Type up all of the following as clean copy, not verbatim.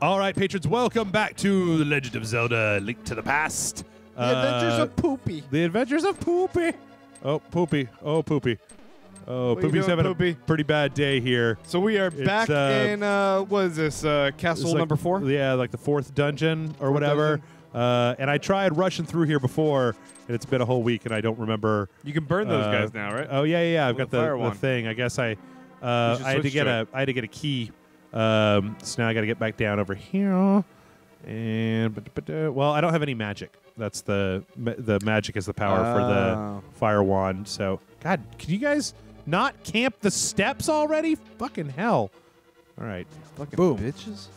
All right, patrons, welcome back to The Legend of Zelda: Link to the Past. The Adventures of Poopy. The Adventures of Poopy. Oh, Poopy. Oh, Poopy. Oh, What you Poopy's doing, having Poopy? a pretty bad day here. So we are back in, what is this, castle It's number like, 4? Yeah, like the 4th dungeon or whatever. And I tried rushing through here before, and it's been a whole week, and I don't remember. You can burn those guys now, right? Oh yeah. I've With got the the thing. I guess I had to get I had to get a key. So now I got to get back down over here. And well, I don't have any magic. That's the magic is the power for the fire wand. So God, can you guys not camp the steps already? Fucking hell! All right, Fucking boom. bitches.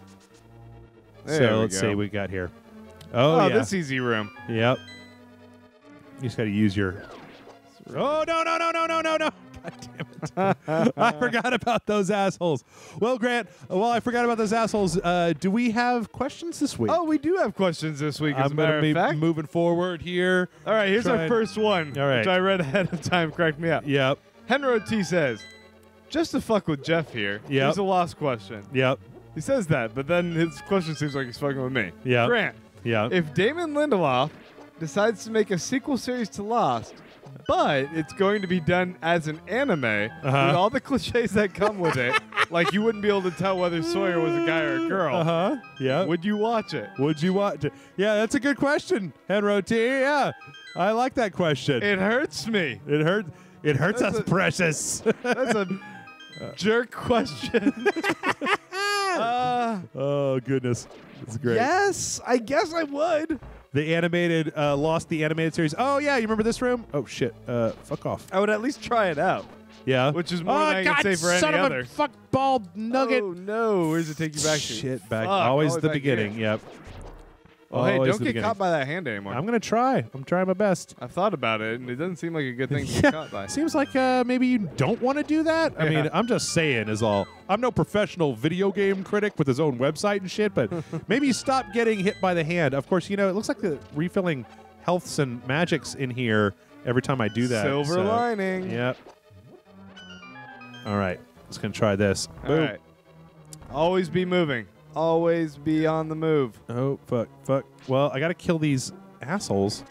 So let's see what we got here. Oh yeah, this easy room. Yep. You just got to use your. Oh no! God damn it! I forgot about those assholes. Well, Grant, while I forgot about those assholes, do we have questions this week? Oh, we do have questions this week, as I'm a matter going to of be fact. moving forward here. All right, here's our first one, All right. which I read ahead of time. Cracked me up. Yep. Henro T says, just to fuck with Jeff here, Yep. here's a lost question. Yep. He says that, but then his question seems like he's fucking with me. Yep. Grant, Yep. if Damon Lindelof decides to make a sequel series to Lost, but it's going to be done as an anime with all the cliches that come with it, like you wouldn't be able to tell whether Sawyer was a guy or a girl. Yeah. Would you watch it? Would you watch it? Yeah, that's a good question, Henro T. Yeah, I like that question. It hurts me. It hurts. It hurts us, precious. That's a jerk question. Oh goodness, that's great. Yes, I guess I would. The animated Lost, the animated series. Oh yeah, you remember this room? Oh shit, fuck off. I would at least try it out. Yeah, Which is more than I can God, say for son any of other. A fuck ball nugget. Oh no, where does it take you back to? Shit, back. Fuck, Always the back beginning. here. Yep. Oh, hey, Always don't the get beginning. caught by that hand anymore. I'm gonna try. I'm trying my best. I've thought about it, and it doesn't seem like a good thing to Yeah. get caught by. Seems like maybe you don't want to do that. I mean, I'm just saying is all. I'm no professional video game critic with his own website and shit, but maybe stop getting hit by the hand. Of course, you know, it looks like the refilling healths and magics in here every time I do that. Silver lining. Yep. All right. Just going to try this. All Boom. right. Always be moving. Always be on the move. Oh, fuck. Well, I got to kill these assholes.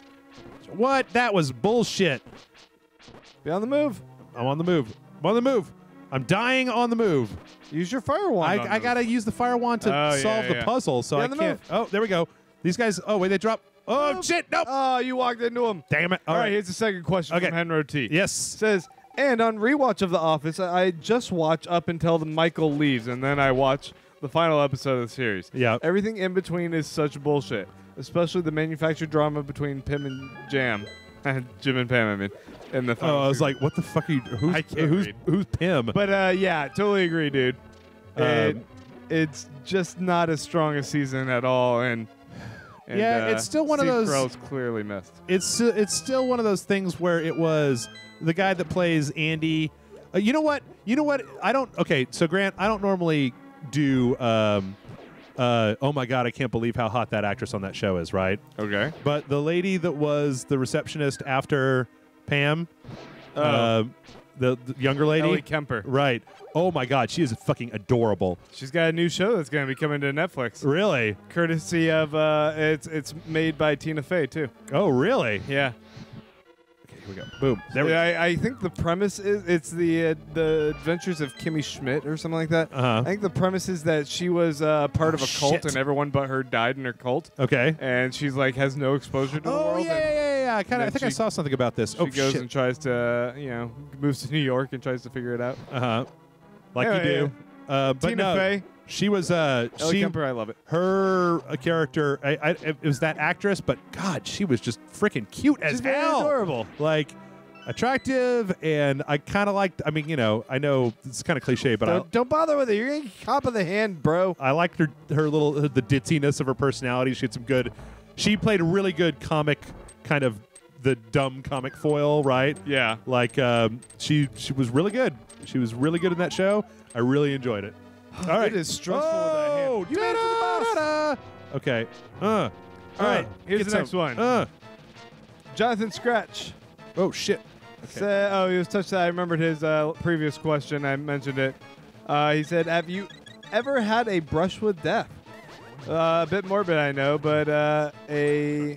What? That was bullshit. Be on the move. I'm on the move. I'm dying on the move. Use your fire wand. I got to use the fire wand to solve the puzzle, so Be I on the can't. move. Oh, there we go. These guys. Oh, wait, they drop. Oh, shit. Nope. Oh, you walked into him. Damn it. All right, here's the second question from Henro T. Yes. Says, and on rewatch of The Office, I just watch up until Michael leaves, and then I watch the final episode of the series. Yeah. Everything in between is such bullshit, especially the manufactured drama between Pim and Jam. Jim and Pam, I mean. In the final I was series. like, what the fuck are you? I can't read. Who's Pim? But yeah, totally agree, dude. It's just not as strong a season at all, and yeah, it's still one of Steve those. Carell's clearly missed. It's still one of those things where it was the guy that plays Andy. You know what? I don't. Okay, so Grant, I don't normally do. Oh my God, I can't believe how hot that actress on that show is. Right. Okay. But the lady that was the receptionist after Pam, the younger lady, Ellie Kemper. Right. Oh my God, she is fucking adorable. She's got a new show that's going to be coming to Netflix. Really? Courtesy of it's made by Tina Fey too. Oh really? Yeah. Okay, here we go. Boom. There we So go. I think the premise is it's the Adventures of Kimmy Schmidt or something like that. I think the premise is that she was part of a cult shit. and everyone but her died in her cult. Okay. And she's like has no exposure to the Oh world. yeah. I then think I she- saw something about this. She Oh goes shit. and tries to moves to New York and tries to figure it out. Like Yeah, you do. But Tina no, Fey. she was Ellie Kemper, I love it. her character. It was that actress, but God, she was just freaking cute as She's very hell. adorable. Like attractive, and I kind of liked. I mean, you know, I know it's kind of cliche, but Don't bother with it. You're getting cop of the hand, bro. I liked her little the ditziness of her personality. She had some good. She played a really good comic, kind of the dumb comic foil, right? Yeah. Like she was really good. She was really good in that show. I really enjoyed it. All right. It is stressful with that hand. You made it to the boss. Okay. All right. Here's Get the next some. one. Jonathan Scratch. Oh shit. He was touched that. I remembered his previous question. I mentioned it. He said, "Have you ever had a brush with death?" A bit morbid, I know, but a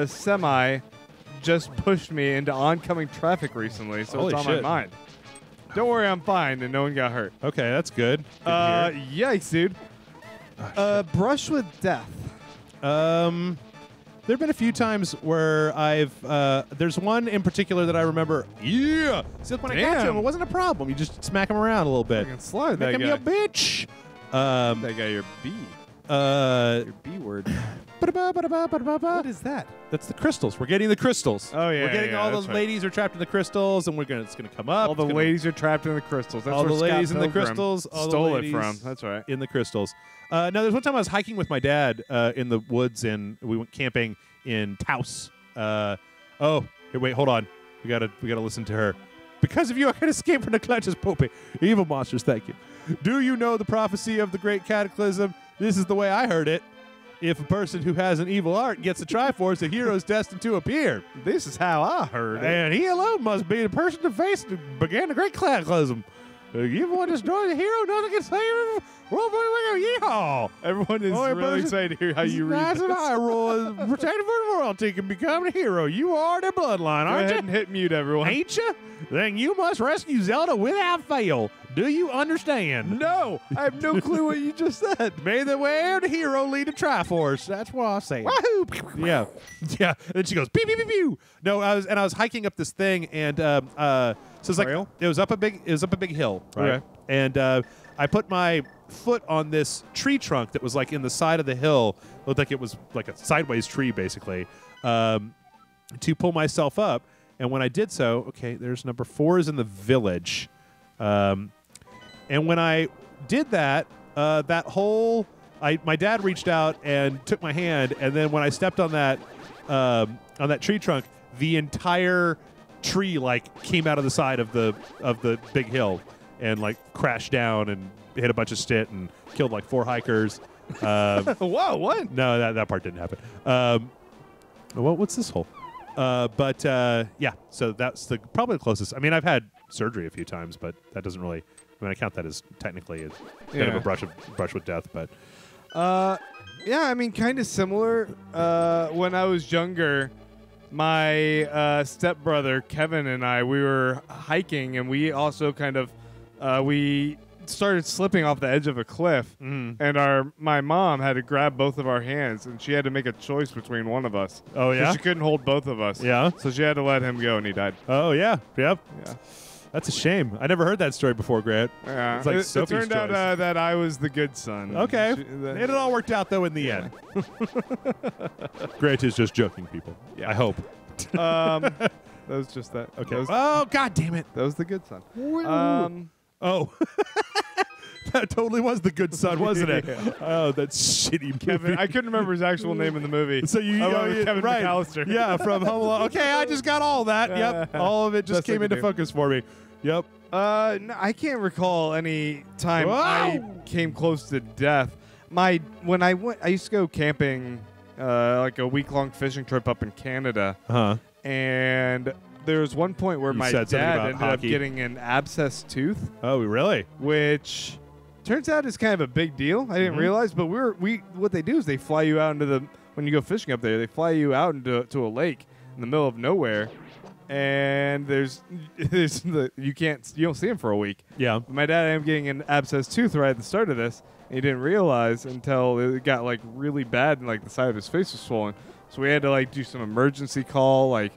semi just pushed me into oncoming traffic recently, so Holy it's on shit. my mind. Don't worry, I'm fine, and no one got hurt. Okay, that's good. Good to hear. Yikes, dude. Brush with death. There have been a few times where I've there's one in particular that I remember. Yeah, so when I got to him, it wasn't a problem. You just smack him around a little bit. You can slide that Make him guy. your bitch. That guy, your B. Your B word. What is that? That's the crystals. We're getting the crystals. Oh, yeah, we're getting yeah, all that's the right. ladies are trapped in the crystals, and it's gonna come up. All the ladies are trapped in the crystals. That's all where the Scott ladies in the Pilgrim crystals. All stole the it ladies from. That's right. in the crystals. No, there's one time I was hiking with my dad in the woods, and we went camping in Taos. Oh, here, wait, hold on. We gotta listen to her. Because of you, I can escape from the clutches, Poopy. Evil monsters, thank you. Do you know the prophecy of the great cataclysm? This is the way I heard it. If a person who has an evil art gets a Triforce, a hero is destined to appear. This is how I heard it. And he alone must be the person to face began the great cataclysm. The evil one destroys the hero, nothing can save him. Yeehaw! Everyone is really excited to hear how you read Massive this. high roll, protected for royalty, can become a hero. You are the bloodline, Go aren't ahead you? and hit mute, everyone. Ain't you? Then you must rescue Zelda without fail. Do you understand? No, I have no clue what you just said. May the way of the hero lead to Triforce. That's what I say. Wahoo! Yeah, yeah. And then she goes pew pew pew pew. No, I was hiking up this thing, and so it's like Trail? it was up a big hill, right? Okay. And I put my foot on this tree trunk that was like in the side of the hill. It looked like it was like a sideways tree, basically, to pull myself up. And when I did so, okay, there's number 4 is in the village. And when I did that, my dad reached out and took my hand, and then when I stepped on that tree trunk, the entire tree like came out of the side of the big hill and like crashed down and hit a bunch of shit and killed like 4 hikers. Whoa, what? No, that part didn't happen. What's this hole? Yeah, so that's probably the closest. I mean, I've had surgery a few times, but that doesn't really. I mean, I count that as technically a bit of a brush with death, but. Yeah, I mean, kind of similar. When I was younger, my stepbrother Kevin and I, we were hiking, and we also kind of we started slipping off the edge of a cliff, and my mom had to grab both of our hands, and she had to make a choice between one of us. Oh yeah, she couldn't hold both of us. Yeah, so she had to let him go, and he died. Oh yeah, yep. Yeah. That's a shame. I never heard that story before, Grant. Yeah. It's like it Sophie's turned out choice. that I was the good son. Okay. It all worked out, though, in the end. Grant is just joking, people. Yeah. I hope. That was just that. Okay. Oh, God damn it. That was the good son. Oh. That totally was the good son, wasn't it? Yeah. Oh, that shitty Kevin. movie. I couldn't remember his actual name in the movie. So you Kevin right. McAllister. Yeah, from Home Alone. Okay, I just got all that. Yep. All of it just Best I came could into do. focus for me. Yep. No, I can't recall any time I came close to death. When I used to go camping, like a week-long fishing trip up in Canada, and there was one point where my said something dad about ended up hockey. getting an abscessed tooth, Oh, really? which turns out is kind of a big deal. I didn't realize, but what they do is they fly you out into when you go fishing up there, they fly you out into a lake in the middle of nowhere. And you don't see him for a week. Yeah. My dad ended up getting an abscessed tooth right at the start of this, and he didn't realize until it got like really bad and like the side of his face was swollen. So we had to like do some emergency call, like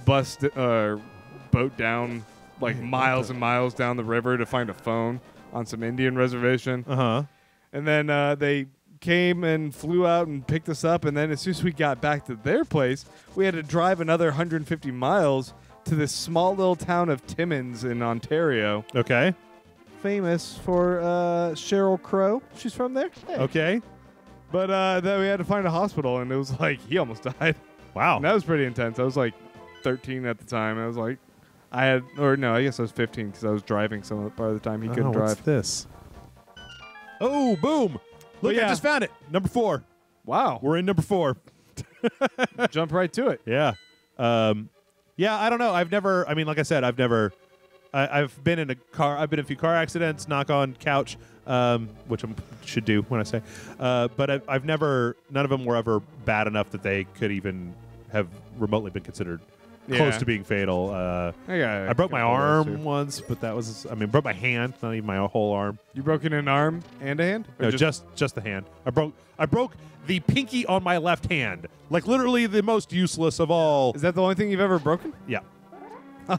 bust boat down like miles and miles down the river to find a phone on some Indian reservation. And then they came and flew out and picked us up, and then as soon as we got back to their place, we had to drive another 150 miles to this small little town of Timmins in Ontario. Okay. Famous for Sheryl Crow. She's from there. Hey. Okay. But then we had to find a hospital, and it was like he almost died. Wow. And that was pretty intense. I was like 13 at the time. I was like, I guess I was 15 because I was driving some part of the time he couldn't drive. What's this? Oh, boom. Look, yeah. I just found it. Number 4. Wow. We're in number 4. Jump right to it. Yeah. Yeah, I don't know. Like I said, I've never I've been in a car. I've been in a few car accidents. Knock on couch, which I should do when I say. But I've never. None of them were ever bad enough that they could even have remotely been considered close to being fatal. I broke my arm once, but that was. I mean, broke my hand, not even my whole arm. You broken an arm and a hand? No, just the hand. I broke the pinky on my left hand. Like literally the most useless of all. Is that the only thing you've ever broken? Yeah.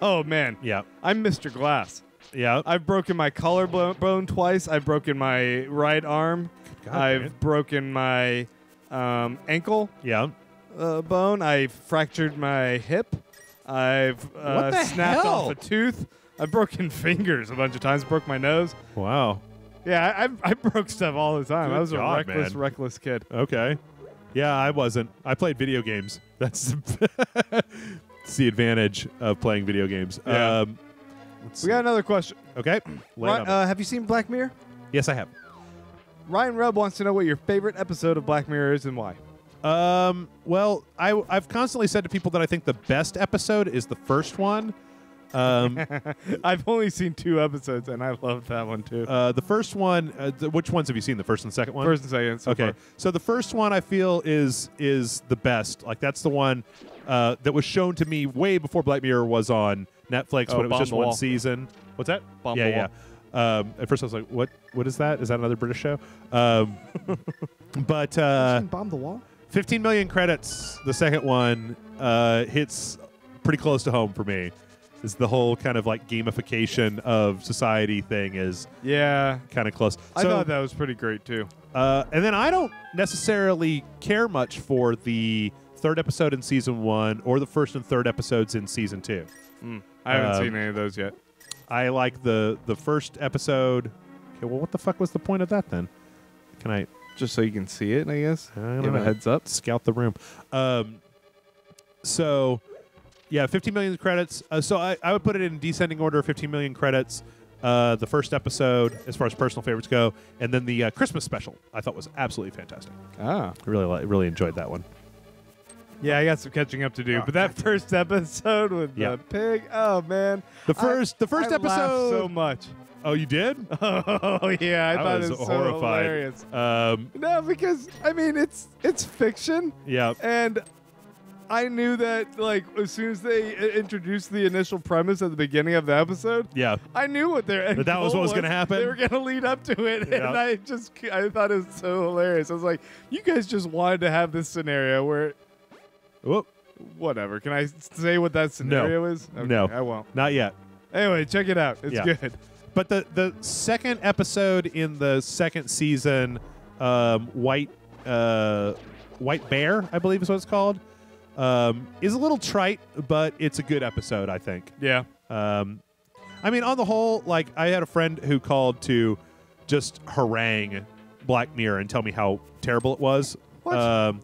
Oh man. Yeah. I'm Mr. Glass. Yeah. I've broken my collarbone twice. I've broken my right arm. I've broken my ankle. Yeah. Bone. I fractured my hip. I've snapped off a tooth. I've broken fingers a bunch of times. Broke my nose. Wow. Yeah, I broke stuff all the time. Good I was God, a reckless kid. Okay. Yeah, I wasn't. I played video games. That's it's the advantage of playing video games. Yeah. We got another question. Okay. Have you seen Black Mirror? Yes, I have. Ryan Rubb wants to know what your favorite episode of Black Mirror is and why. Well, I've constantly said to people that I think the best episode is the first one. I've only seen 2 episodes, and I love that one too. The first one, which ones have you seen? The first and second one? First and second. So okay. Far. So the first one I feel is the best. Like that's the one that was shown to me way before Black Mirror was on Netflix when it was just one season. What's that? Yeah. At first I was like, what is that? Is that another British show? But Bomb the Wall? 15 million credits. The second one hits pretty close to home for me. Is the whole kind of like gamification of society thing is kind of close. I thought that was pretty great too. And then I don't necessarily care much for the third episode in season 1 or the first and third episodes in season 2. I haven't seen any of those yet. I like the first episode. Okay, well, what the fuck was the point of that then? Can I just so you can see it? I guess. Give a heads up. Scout the room. So. Yeah, 15 million credits. So I would put it in descending order, 15 million credits. The first episode, as far as personal favorites go, and then the Christmas special, I thought was absolutely fantastic. I really enjoyed that one. Yeah, I got some catching up to do, but that first episode with the pig, oh man, the first episode, laughed so much. Oh, you did? Oh yeah, I thought it was horrified. So hilarious. No, because I mean it's fiction. Yeah, and I knew that, like, as soon as they introduced the initial premise at the beginning of the episode, I knew what their end that was what was going to happen. They were going to lead up to it, and I thought it was so hilarious. I was like, you guys just wanted to have this scenario where, whatever. Can I say what that scenario is? Okay, no, I won't. Not yet. Anyway, check it out. It's good. But the second episode in the second season, White Bear, I believe is what it's called. Is a little trite, but it's a good episode, I think. Yeah. I mean, on the whole, like, I had a friend who called to just harangue Black Mirror and tell me how terrible it was. What?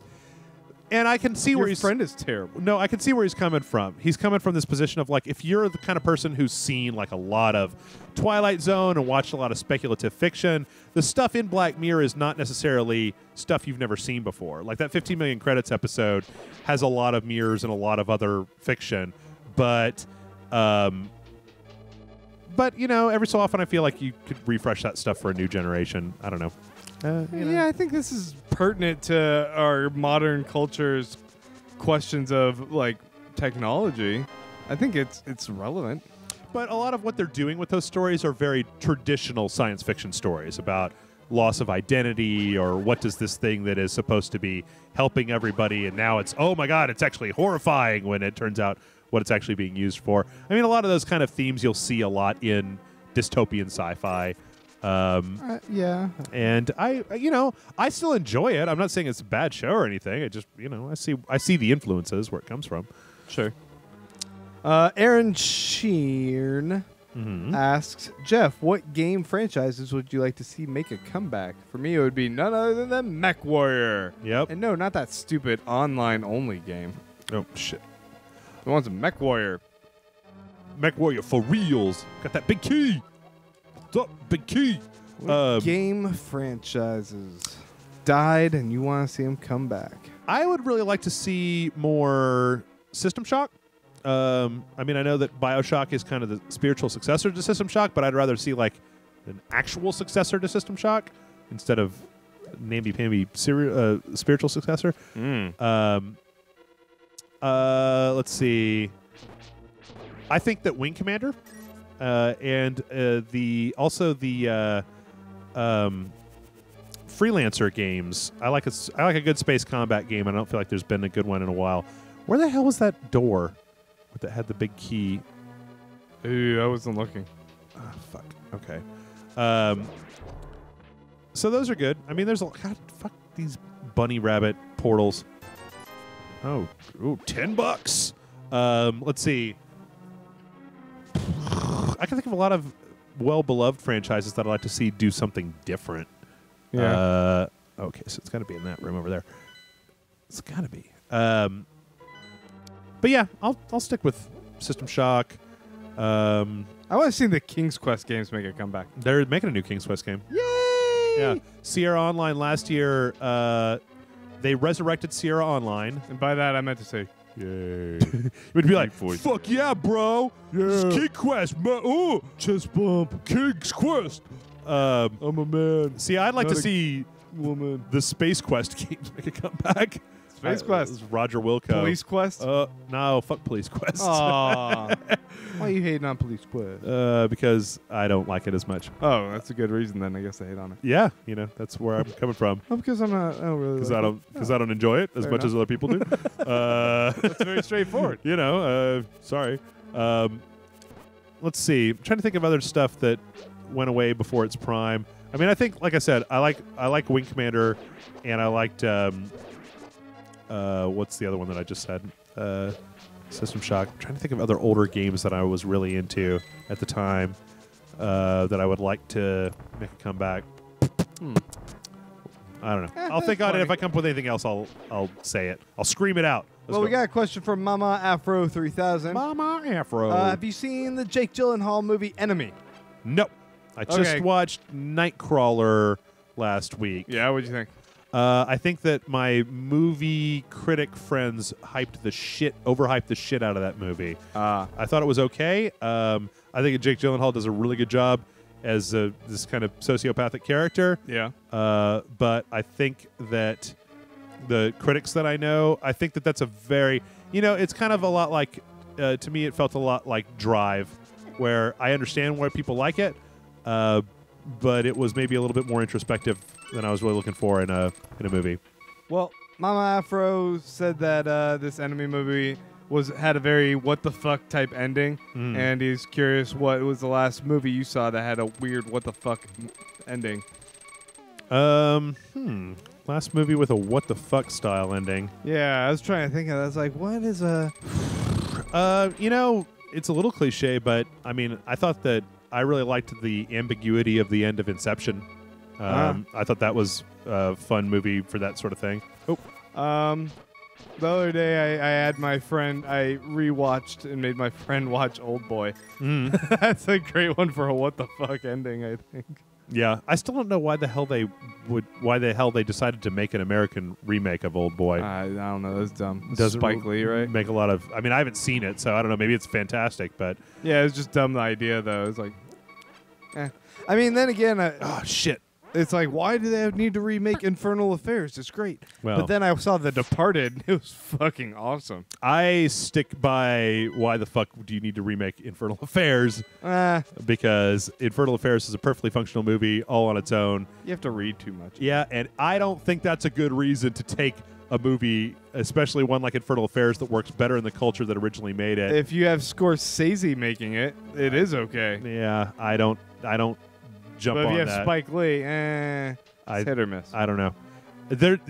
And I can see where your friend is terrible. No, I can see where he's coming from. He's coming from this position of, like, if you're the kind of person who's seen, like, a lot of Twilight Zone and watched a lot of speculative fiction, the stuff in Black Mirror is not necessarily stuff you've never seen before. Like, that 15 million credits episode has a lot of mirrors and a lot of other fiction, but you know, every so often I feel like you could refresh that stuff for a new generation. I don't know. Yeah, I think this is pertinent to our modern culture's questions of, like, technology. I think it's relevant. But a lot of what they're doing with those stories are very traditional science fiction stories about loss of identity, or what does this thing that is supposed to be helping everybody, and now it's, oh my God, it's actually horrifying when it turns out what it's actually being used for. I mean, a lot of those kind of themes you'll see a lot in dystopian sci-fi. Yeah. And I still enjoy it. I'm not saying it's a bad show or anything. It just, I see the influences where it comes from. Sure. Aaron Shearn asks, Jeff, what game franchises would you like to see make a comeback? For me, it would be none other than MechWarrior. Yep. And no, not that stupid online-only game. Oh, shit. I want some MechWarrior. MechWarrior for reals. Got that big key. What's up, big key? Game franchises died and you want to see them come back? I would really like to see more System Shock. I mean, I know that BioShock is kind of the spiritual successor to System Shock, but I'd rather see like an actual successor to System Shock instead of namby-pamby spiritual successor. Let's see. I think that Wing Commander and the Freelancer games. I like a good space combat game. I don't feel like there's been a good one in a while. Where the hell was that door that had the big key? Ooh, I wasn't looking. Oh, fuck. Okay. So those are good. I mean, there's God, fuck these bunny rabbit portals. Oh, ooh, $10. Let's see. I can think of a lot of well-beloved franchises that I'd like to see do something different. Yeah. Okay, so it's got to be in that room over there. It's got to be. But yeah, I'll stick with System Shock. I want to see the King's Quest games make a comeback. They're making a new King's Quest game. Yay! Yeah. Sierra Online last year, they resurrected Sierra Online. And by that, I meant to say, yay. It would be like, fuck yeah, bro. Yeah. King Quest. Oh, chest bump. King's Quest. I'm a man. See, I'd like Not to a see woman. the Space Quest games make a comeback. Space Quest. This is Roger Wilco. Police Quest? No, fuck Police Quest. Aww. Why are you hating on Police Quest? Because I don't like it as much. Oh, that's a good reason then. I guess I hate on it. Yeah, that's where I'm coming from. Oh, because I'm not. I don't really. Because Like I don't enjoy it as Fair much as enough. other people do. That's very straightforward. Sorry. Let's see. I'm trying to think of other stuff that went away before its prime. I mean, I think, like I said, I like Wing Commander, and I liked what's the other one that I just said? System Shock. I'm trying to think of other older games that I was really into at the time that I would like to make a comeback. I don't know. I'll think on it. If I come up with anything else, I'll say it. I'll scream it out. We got a question from Mama Afro 3000. Mama Afro. Have you seen the Jake Gyllenhaal movie Enemy? Nope. I just watched Nightcrawler last week. Yeah, what'd you think? I think that my movie critic friends overhyped the shit out of that movie. I thought it was okay. I think Jake Gyllenhaal does a really good job as this kind of sociopathic character. Yeah. But I think that the critics that I know, I think that that's a very, it's kind of a lot like, to me, it felt a lot like Drive, where I understand why people like it, but it was maybe a little bit more introspective than I was really looking for in a movie. Well, Mama Afro said that this Enemy movie had a very what the fuck type ending, and he's curious what was the last movie you saw that had a weird what the fuck ending. Last movie with a what the fuck style ending. Yeah, I was trying to think of that. I was like, what is a... it's a little cliche, but I mean, I thought that I really liked the ambiguity of the end of Inception. I thought that was a fun movie for that sort of thing. The other day, I had my friend, I rewatched and made my friend watch Old Boy. That's a great one for a what the fuck ending, I think. Yeah, I still don't know why the hell they decided to make an American remake of Old Boy. I don't know, that's dumb. Doesn't Spike Lee, right? Make a lot of. I mean, I haven't seen it, so I don't know. Maybe it's fantastic, but yeah, it's just dumb. The idea though, it's like, I mean, then again, oh shit. It's like, why do they need to remake Infernal Affairs? It's great. Well, but then I saw The Departed. It was fucking awesome. I stick by why the fuck do you need to remake Infernal Affairs? Because Infernal Affairs is a perfectly functional movie all on its own. You have to read too much. Yeah, and I don't think that's a good reason to take a movie, especially one like Infernal Affairs that works better in the culture that originally made it. If you have Scorsese making it, it is okay. Yeah, I don't jump but on if you that. have Spike Lee, it's hit or miss. I don't know.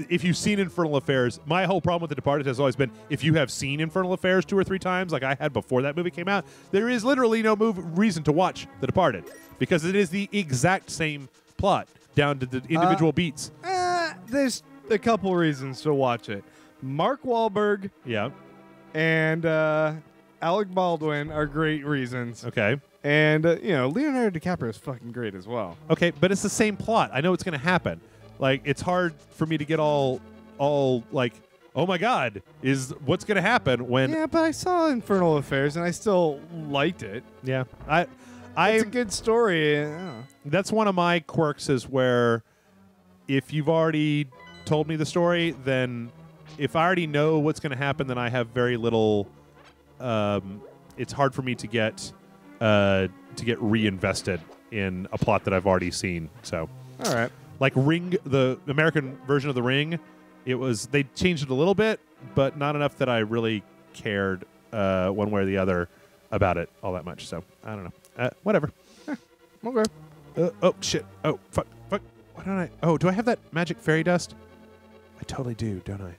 If you've seen Infernal Affairs, my whole problem with The Departed has always been if you have seen Infernal Affairs 2 or 3 times, like I had before that movie came out, there is literally no reason to watch The Departed because it is the exact same plot down to the individual beats. There's a couple reasons to watch it. Mark Wahlberg, and Alec Baldwin are great reasons. Okay. And, Leonardo DiCaprio is fucking great as well. Okay, but it's the same plot. I know it's going to happen. Like, it's hard for me to get all like, oh my God, is what's going to happen when? Yeah, but I saw Infernal Affairs and I still liked it. Yeah, It's a good story. That's one of my quirks is where if you've already told me the story, then if I already know what's going to happen, then I have very little. It's hard for me to get reinvested in a plot that I've already seen. So, all right, like Ring, the American version of The Ring, they changed it a little bit, but not enough that I really cared one way or the other about it all that much. So I don't know. Whatever. Okay. Oh shit. Oh fuck. Why don't I? Oh, do I have that magic fairy dust? I totally do, don't I?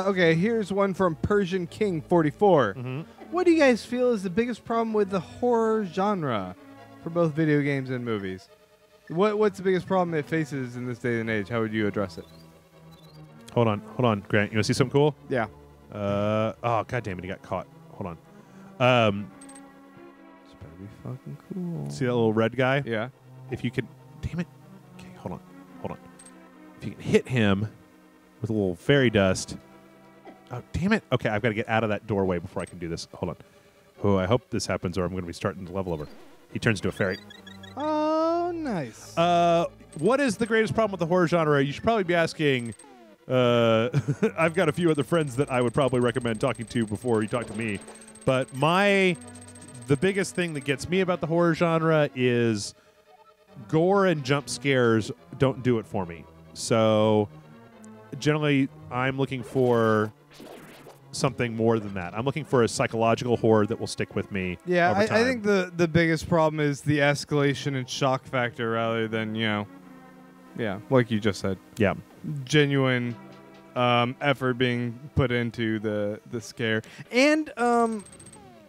Okay, here's one from Persian King 44. Mm-hmm. What do you guys feel is the biggest problem with the horror genre for both video games and movies? What's the biggest problem it faces in this day and age? How would you address it? Hold on, Grant. You want to see something cool? Yeah. Oh, god damn it, he got caught. Hold on. It's better be fucking cool. See that little red guy? Yeah. If you can, damn it. Okay, hold on. If you can hit him with a little fairy dust. Oh, damn it. Okay, I've got to get out of that doorway before I can do this. Hold on. Oh, I hope this happens or I'm going to be starting the level over. He turns into a fairy. Oh, nice. What is the greatest problem with the horror genre? You should probably be asking. I've got a few other friends that I would probably recommend talking to before you talk to me. But the biggest thing that gets me about the horror genre is gore and jump scares don't do it for me. So generally, I'm looking for something more than that. I'm looking for a psychological horror that will stick with me. Yeah, over time. I think the biggest problem is the escalation and shock factor rather than, like you just said. Yeah. Genuine effort being put into the scare. And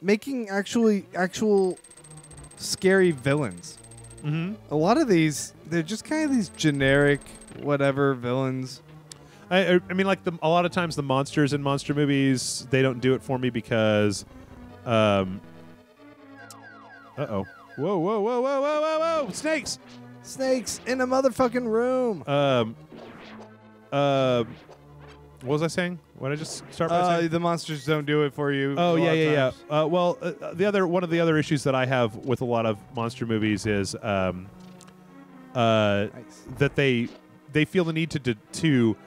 making actual scary villains. Mm-hmm. A lot of these, they're just kind of these generic whatever villains. I mean, like a lot of times the monsters in monster movies, they don't do it for me because, uh-oh. Whoa. Snakes in a motherfucking room. What was I saying? What did I just start by saying? The monsters don't do it for you. Oh, yeah. One of the other issues that I have with a lot of monster movies is that they feel the need to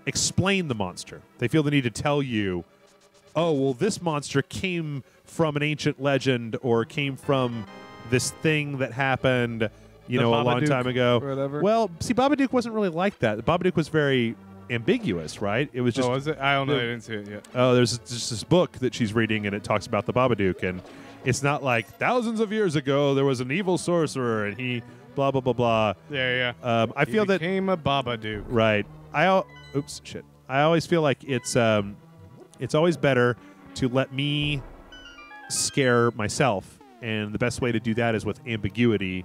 explain the monster. They feel the need to tell you, oh, well, this monster came from an ancient legend or came from this thing that happened, a long time ago. Or whatever. Well, see, Babadook wasn't really like that. Babadook was very ambiguous, right? It was just. Oh, was it? I don't know. I didn't see it yet. Oh, there's just this book that she's reading, and it talks about the Babadook, and it's not like thousands of years ago there was an evil sorcerer, and he blah blah blah blah. Yeah. I feel that became a Babadook. Right. Oops, shit. I always feel like it's always better to let me scare myself, and the best way to do that is with ambiguity.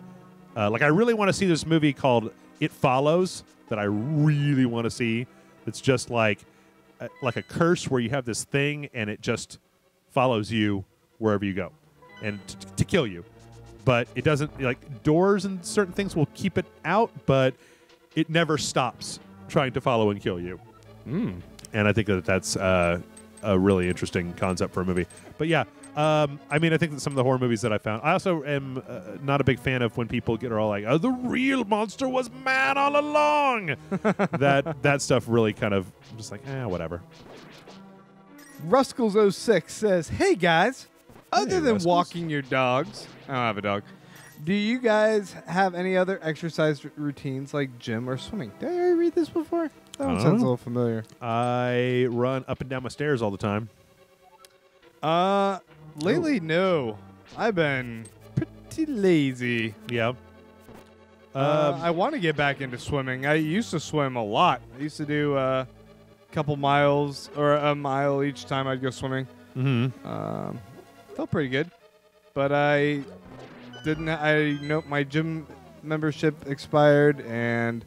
Like I really want to see this movie called It Follows that I really want to see. It's just like a curse where you have this thing and it just follows you wherever you go, and to kill you. But it doesn't, like doors and certain things will keep it out, but it never stops trying to follow and kill you. And I think that's a really interesting concept for a movie. But yeah, I mean, I think that some of the horror movies that I found, I also am not a big fan of when people are all like, "Oh, the real monster was man all along." that stuff really kind of just like, whatever. Ruskles06 says, "Hey guys, other than Ruskles. walking your dogs, I don't have a dog. Do you guys have any other exercise routines like gym or swimming?" Did I already read this before? That one sounds a little familiar. I run up and down my stairs all the time. Lately, no. I've been pretty lazy. Yeah. I want to get back into swimming. I used to swim a lot. I used to do a couple miles or a mile each time I'd go swimming. Mm-hmm. Felt pretty good, but I know my gym membership expired, and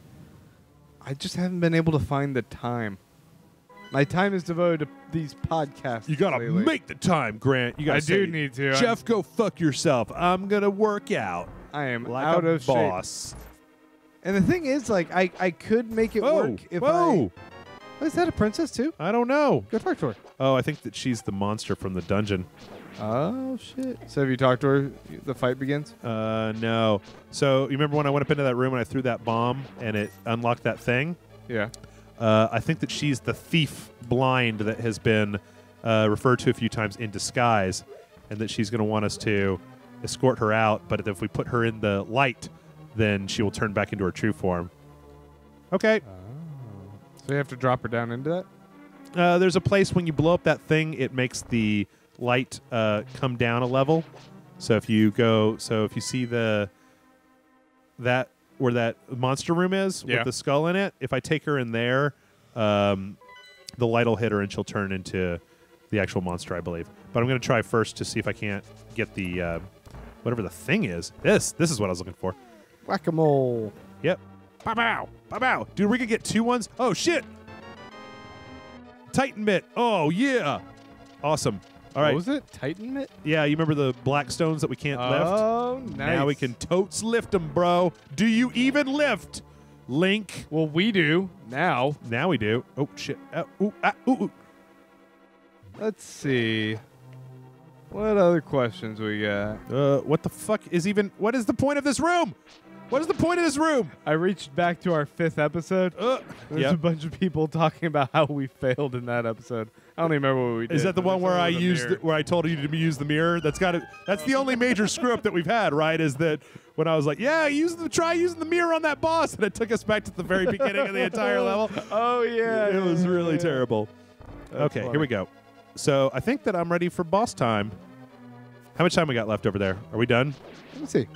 I just haven't been able to find the time. My time is devoted to these podcasts. You gotta lately. make the time, Grant. You gotta I say, do need to. Jeff, go fuck yourself. I'm gonna work out. I am like out a of boss. shape. And the thing is, like, I could make it work if Is that a princess too? I don't know. Go talk to her. Oh, I think that she's the monster from the dungeon. Oh, shit. So have you talked to her? The fight begins? No. So you remember when I went up into that room and I threw that bomb and it unlocked that thing? Yeah. I think that she's the thief blind that has been referred to a few times in disguise, and that she's going to want us to escort her out, but if we put her in the light, then she will turn back into her true form. Okay. So you have to drop her down into that? There's a place when you blow up that thing, it makes the light come down a level. So if you see where that monster room is with the skull in it, if I take her in there, the light will hit her and she'll turn into the actual monster, I believe. But I'm going to try first to see if I can't get the whatever the thing is. This is what I was looking for. Whack-a-mole. Yep. Pow-pow. Pow-pow. Dude, we could get 2 ones. Oh, shit. Titan mitt. Oh, yeah. Awesome. All right. What was it? Titan mitt? Yeah, you remember the black stones that we can't lift? Oh, nice. Now we can totes lift them, bro. Do you even lift, Link? Well, we do now. Now we do. Oh, shit. Ooh. Let's see. What other questions we got? What the fuck is even... What is the point of this room? What is the point of this room? I reached back to our 5th episode. There's a bunch of people talking about how we failed in that episode. I don't even remember what we did. Is that the one where I told you to use the mirror? That's the only major screw up that we've had, right? Is that when I was like, yeah, try using the mirror on that boss, and it took us back to the very beginning of the entire level. Oh yeah, it was really terrible. That's okay, funny. here we go. So I think that I'm ready for boss time. How much time we got left over there? Are we done? Let me see.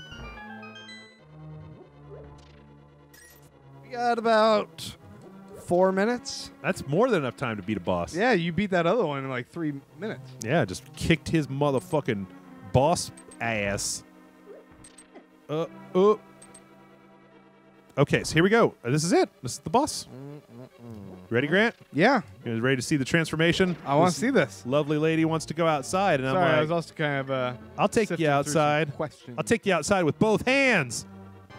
We got about 4 minutes. That's more than enough time to beat a boss. Yeah, you beat that other one in like 3 minutes. Yeah, just kicked his motherfucking boss ass. Okay, so here we go. This is it. This is the boss. Ready, Grant? Yeah. You guys ready to see the transformation? I want to see this. Lovely lady wants to go outside, and Sorry, I'm like, I was also kind of I'll take you outside. I'll take you outside with both hands.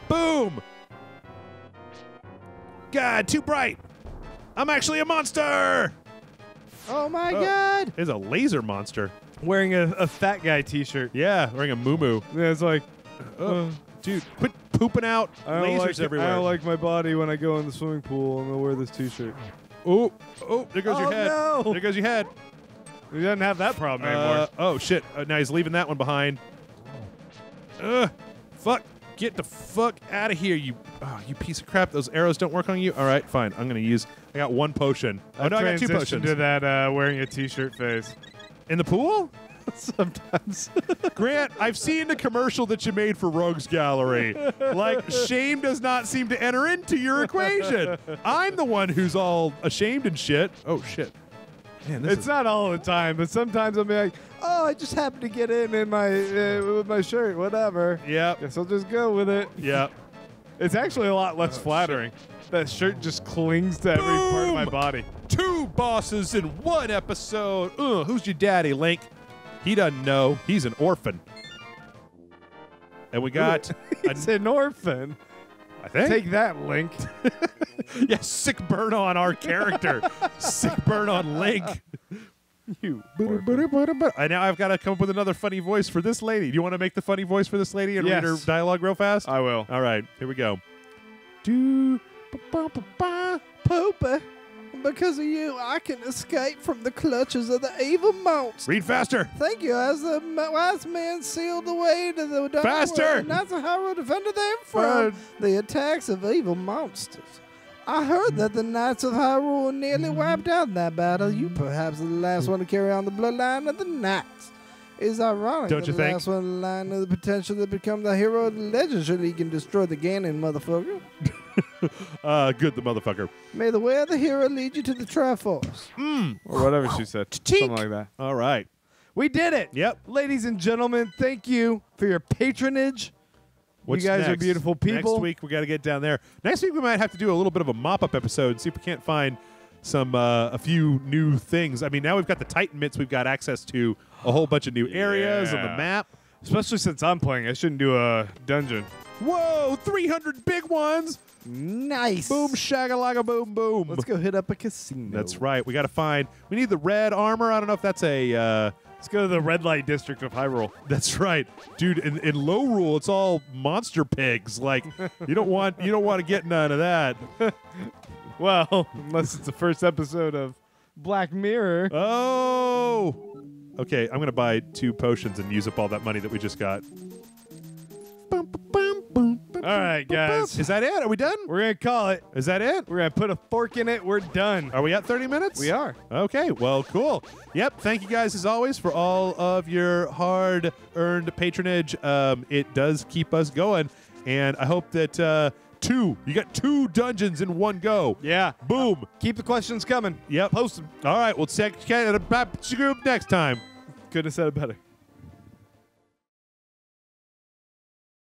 Boom! God, too bright. I'm actually a monster. Oh my God! It's a laser monster. Wearing a fat guy T-shirt. Yeah, wearing a moo-moo. Yeah, it's like, dude, quit pooping out lasers everywhere. I don't like my body when I go in the swimming pool and I wear this T-shirt. Oh, there goes your head. No. There goes your head. He doesn't have that problem anymore. Oh, shit. Now he's leaving that one behind. Fuck. Get the fuck out of here, you piece of crap. Those arrows don't work on you? All right, fine. I'm going to use... I got 1 potion. Oh, no, I got 2 potions. To that wearing a T-shirt phase. In the pool? Sometimes. Grant, I've seen the commercial that you made for Rogues Gallery. Like, shame does not seem to enter into your equation. I'm the one who's all ashamed and shit. Oh, shit. Man, it's not all the time, but sometimes I'll be like, oh, I just happened to get in my with my shirt, whatever. Yeah. Guess I'll just go with it. Yeah. It's actually a lot less flattering. Shit. That shirt just clings to every part of my body. 2 bosses in 1 episode. Who's your daddy, Link? He doesn't know. He's an orphan. And we got... He's an orphan. I think. Take that, Link. Yeah, sick burn on our character. Sick burn on Link. You. And now I've got to come up with another funny voice for this lady. Do you want to make the funny voice for this lady and read her dialogue real fast? I will. All right, here we go. Poopa, because of you, I can escape from the clutches of the evil monster. Read faster. Thank you. As the wise men sealed the way to the dark faster. world, Knights of Hyrule defended them from the attacks of evil monsters. I heard that the Knights of Hyrule nearly wiped out in that battle. You perhaps are the last one to carry on the bloodline of the Knights. It's ironic Don't you the think? last one in line of the potential to become the hero of the legend should he can destroy the Ganon motherfucker. Good, the motherfucker. May the way of the hero lead you to the Triforce. Or whatever she said. Something like that. All right. We did it. Yep. Ladies and gentlemen, thank you for your patronage. What's you guys next? are beautiful people. Next week, we got to get down there. Next week, we might have to do a little bit of a mop-up episode and see if we can't find some a few new things. I mean, now we've got the Titan mitts. We've got access to a whole bunch of new areas on the map. Especially since I'm playing, I shouldn't do a dungeon. Whoa, 300 big ones. Nice. Boom, shagalaga, boom, boom. Let's go hit up a casino. That's right. We got to find. We need the red armor. I don't know if that's a. Let's go to the red light district of Hyrule. That's right, dude. In low rule, it's all monster pigs. Like you don't want to get none of that. Well, unless it's the first episode of Black Mirror. Oh. Okay, I'm gonna buy 2 potions and use up all that money that we just got. All right, guys. Is that it? Are we done? We're going to call it. Is that it? We're going to put a fork in it. We're done. Are we at 30 minutes? We are. Okay, well, cool. Yep, thank you guys as always for all of your hard-earned patronage. It does keep us going, and I hope that you got 2 dungeons in one go. Yeah. Boom. Keep the questions coming. Yep. Post them. All right, we'll check it out group next time. Couldn't have said it better.